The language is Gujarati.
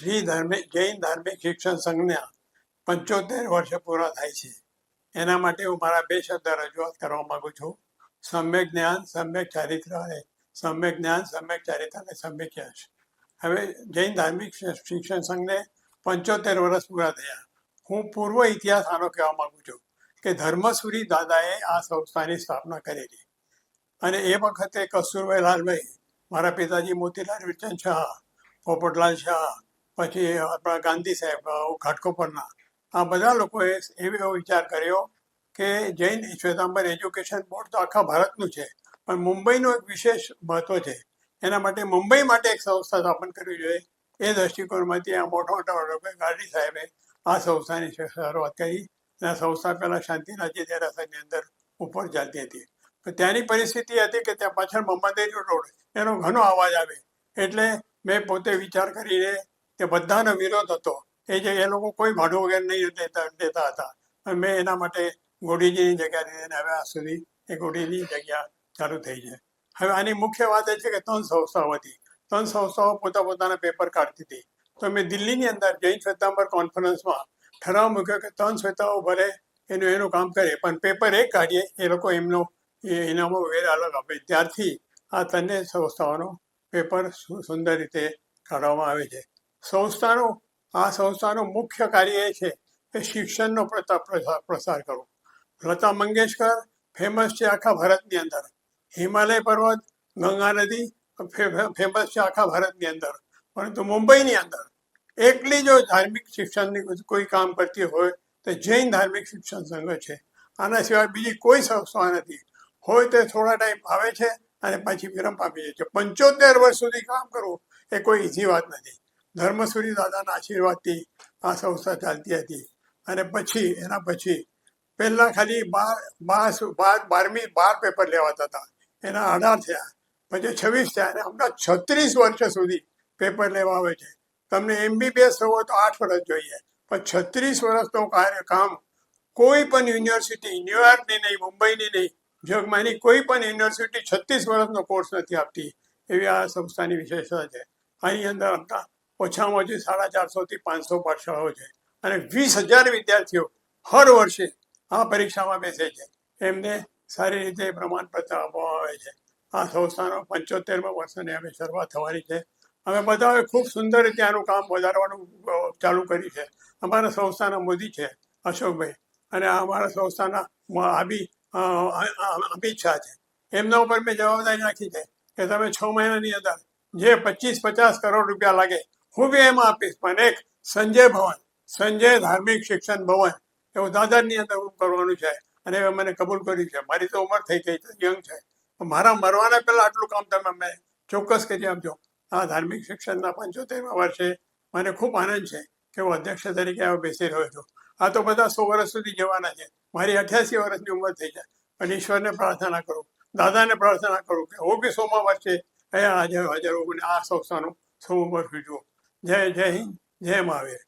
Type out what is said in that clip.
જૈન ધાર્મિક શિક્ષણ સંઘના 75 વર્ષ પૂરા થાય છે. એના માટે હું મારા 2 શબ્દ રજૂઆત કરવા માંગુ છું. સમ્યક જ્ઞાન, સમ્યક ચારિત્ર અને સમ્યક જ્ઞાન, સમ્યક ચારિત્ર અને સમ્યક યશ. હવે જૈન ધાર્મિક શિક્ષણ સંઘને 75 વર્ષ પૂરા થયા. હું પૂર્વ ઇતિહાસ આનો કહેવા માંગુ છું કે ધર્મસુરી દાદાએ આ સંસ્થાની સ્થાપના કરેલી અને એ વખતે કસ્તુરભાઈ લાલભાઈ, મારા પિતાજી મોતીલાલ વિરચંદ શાહ, પોપટલાલ શાહ, પછી આપણા ગાંધી સાહેબ ઘાટકોપરના, આ બધા લોકોએ એવો વિચાર કર્યો કે જૈન શ્વેતાંબર એજ્યુકેશન બોર્ડ તો આખા ભારતનું છે, પણ મુંબઈનું એક વિશેષ મહત્વ છે. એના માટે મુંબઈ માટે એક સંસ્થા સ્થાપન કરવી જોઈએ. એ દ્રષ્ટિકોણમાંથી આ મોટા ગાંધી સાહેબે આ સંસ્થાની શરૂઆત કરી. આ સંસ્થા પહેલાં શાંતિનાથજી દેરાસરની અંદર ઉપર ચાલતી હતી. તો ત્યાંની પરિસ્થિતિ હતી કે ત્યાં પાછળ મોહમ્મદ રોડ એનો ઘણો અવાજ આવે, એટલે મેં પોતે વિચાર કરીને કે બધાનો વિરોધ હતો. એ લોકો કોઈ ભાડું વગેરે નહીં દેતા હતા. મેં એના માટે ગોડીજીની જગ્યા લઈને હવે આજ સુધી એ ગોડીની જગ્યા ચાલુ થઈ છે. હવે આની મુખ્ય વાત એ છે કે 3 સંસ્થાઓ હતી. 3 સંસ્થાઓ પોતાના પેપર કાઢતી હતી. તો મેં દિલ્હીની અંદર જૈન શ્વેતાંબર કોન્ફરન્સમાં ઠરાવ મૂક્યો કે 3 શ્વેતાઓ ભલે એનું કામ કરે, પણ પેપર એક કાઢીએ, એ લોકો એમનો ઇનામો વગેરે અલગ આપે. ત્યારથી આ 3 સંસ્થાઓનો પેપર સુંદર રીતે કાઢવામાં આવે છે. આ સંસ્થાનું મુખ્ય કાર્ય એ છે કે શિક્ષણનો પ્રસાર કરવો. લતા મંગેશકર ફેમસ છે આખા ભારતની અંદર, હિમાલય પર્વત, ગંગા નદી ફેમસ છે આખા ભારતની અંદર, પરંતુ મુંબઈની અંદર એકલી જો ધાર્મિક શિક્ષણની કોઈ કામ કરતી હોય તો જૈન ધાર્મિક શિક્ષણ સંઘ છે. આના સિવાય બીજી કોઈ સંસ્થા નથી. હોય તો થોડા ટાઈમ આવે છે અને પાછી વિરામ પામી જાય છે. 75 વર્ષ સુધી કામ કરવું એ કોઈ ઈઝી વાત નથી. ધર્મસુરી દાદાના આશીર્વાદથી આ સંસ્થા ચાલતી હતી. અને એના પછી પહેલાં ખાલી 12 પેપર લેવાતા હતા, એના 18 થયા, પછી 26 થયા, અને હમણાં 36 વર્ષ સુધી પેપર લેવા આવે છે. તમને MBBS થવું હોય તો 8 વર્ષ જોઈએ, પણ 36 વર્ષનું કામ કોઈ પણ યુનિવર્સિટી, ન્યુયોર્કની નહીં, મુંબઈની નહીં, જગમાંની કોઈ પણ યુનિવર્સિટી 36 વર્ષનો કોર્સ નથી આપતી. એવી આ સંસ્થાની વિશેષતા છે. અહીં અંદર ઓછામાં ઓછી 450 થી 500 પાઠશાળાઓ છે અને 20,000 વિદ્યાર્થીઓ હર વર્ષે આ પરીક્ષામાં બેસે છે. એમને સારી રીતે પ્રમાણપત્ર આપવામાં આવે છે. આ સંસ્થાનો 75મા વર્ષની હવે શરૂઆત થવાની છે. અમે બધાએ ખૂબ સુંદર રીતે આનું કામ વધારવાનું ચાલુ કર્યું છે. અમારા સંસ્થાના મોદી છે અશોકભાઈ, અને અમારા સંસ્થાના અમિત શાહ છે. એમના ઉપર મેં જવાબદારી રાખી છે કે તમે 6 મહિનાની અંદર જે 25-50 કરોડ રૂપિયા લાગે હું બી એમાં આપીશ, પણ એક સંજય ધાર્મિક શિક્ષણ ભવન એવું દાદરની અંદર કરવાનું છે. અને હવે મને કબૂલ કર્યું છે. મારી તો ઉંમર થઈ ગઈ છે, યંગ છે, મારા મરવાના પહેલાં આટલું કામ તમે અમને ચોક્કસ કરી આપજો. આ ધાર્મિક શિક્ષણના 75મા વર્ષે મને ખૂબ આનંદ છે કે હું અધ્યક્ષ તરીકે હવે બેસી રહ્યો છું. આ તો બધા 100 વર્ષ સુધી જવાના છે. મારી 88 વર્ષની ઉંમર થઈ છે, પણ ઈશ્વરને પ્રાર્થના કરું, દાદાને પ્રાર્થના કરું કે હું બી 100મા વર્ષે હાજર હોઉં અને આ સંસ્થાનું 100મું વર્ષ ઉજવું. જય હિન્દ, જય મહાવીર.